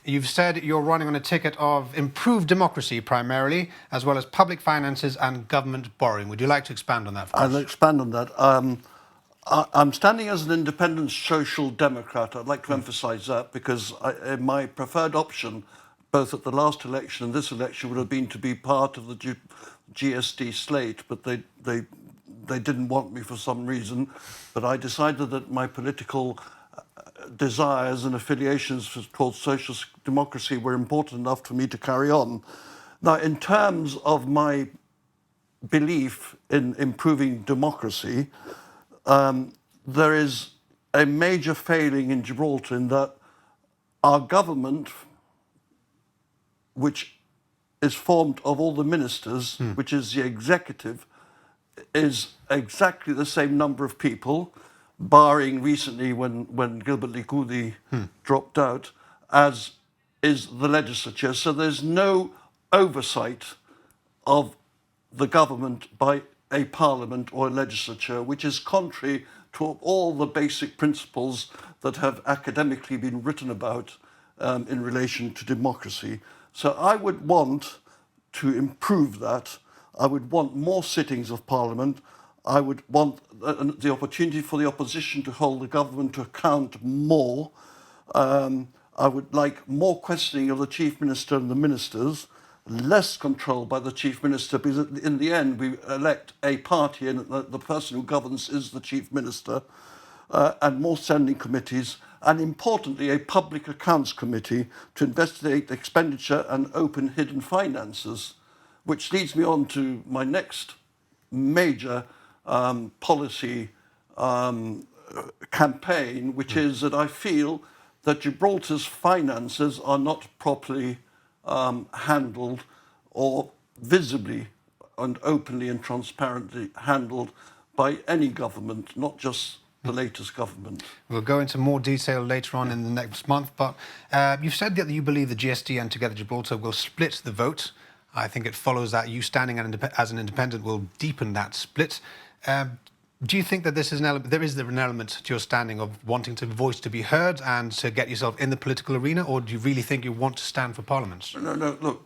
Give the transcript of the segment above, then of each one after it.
You've said you're running on a ticket of improved democracy primarily, as well as public finances and government borrowing. Would you like to expand on that for us? I'll expand on that. I'm standing as an independent social democrat. I'd like to emphasise that because my preferred option, both at the last election and this election, would have been to be part of the GSD slate, but they didn't want me for some reason. But I decided that my political desires and affiliations towards social democracy were important enough for me to carry on. Now, in terms of my belief in improving democracy, there is a major failing in Gibraltar in that our government, which is formed of all the ministers, which is the executive, is exactly the same number of people, barring recently when Gilbert Likudi dropped out, as is the legislature. So there's no oversight of the government by a parliament or a legislature, which is contrary to all the basic principles that have academically been written about in relation to democracy. So I would want to improve that. I would want more sittings of parliament. I would want the opportunity for the opposition to hold the government to account more. I would like more questioning of the chief minister and the ministers, less control by the chief minister, because in the end we elect a party and the person who governs is the chief minister, and more standing committees, and importantly a public accounts committee to investigate expenditure and open hidden finances, which leads me on to my next major policy campaign, which is that I feel that Gibraltar's finances are not properly handled or visibly and openly and transparently handled by any government, not just the latest government. We'll go into more detail later on in the next month, but you've said that you believe the GSD and Together Gibraltar will split the vote. I think it follows that you standing as an independent will deepen that split. Do you think that this is there is an element to your standing of wanting to voice to be heard and to get yourself in the political arena, or do you really think you want to stand for Parliament? No, look,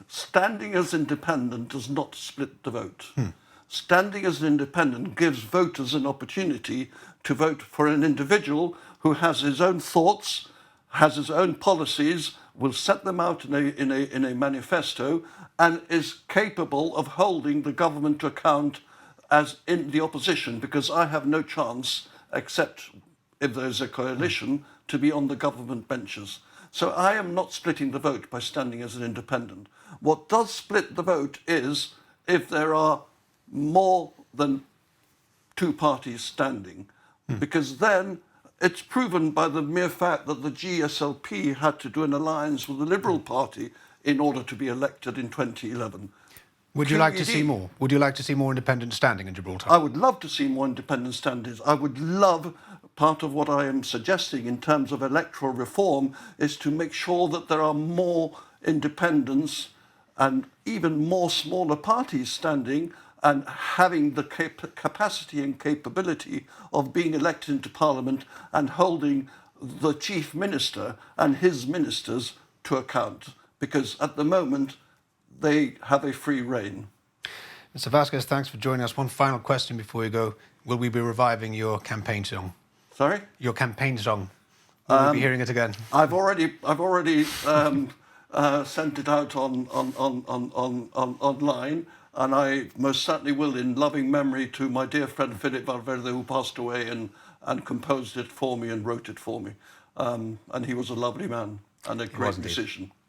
standing as independent does not split the vote. Standing as an independent gives voters an opportunity to vote for an individual who has his own thoughts, has his own policies, will set them out in a manifesto, and is capable of holding the government to account as in the opposition, because I have no chance, except if there's a coalition, to be on the government benches. So I am not splitting the vote by standing as an independent. What does split the vote is if there are more than two parties standing, because then it's proven by the mere fact that the GSLP had to do an alliance with the Liberal Party in order to be elected in 2011. Would you like to see more? Would you like to see more independent standing in Gibraltar? I would love to see more independent standings. I would love, part of what I am suggesting in terms of electoral reform is to make sure that there are more independents and even more smaller parties standing and having the capacity and capability of being elected into Parliament and holding the Chief Minister and his ministers to account. Because at the moment, they have a free rein. Mr Vasquez, thanks for joining us. One final question before you go. Will we be reviving your campaign song? Sorry? Your campaign song. Will we be hearing it again? I've already sent it out online, and I most certainly will, in loving memory to my dear friend Philip Valverde, who passed away and composed it for me and wrote it for me. And he was a lovely man and a great musician.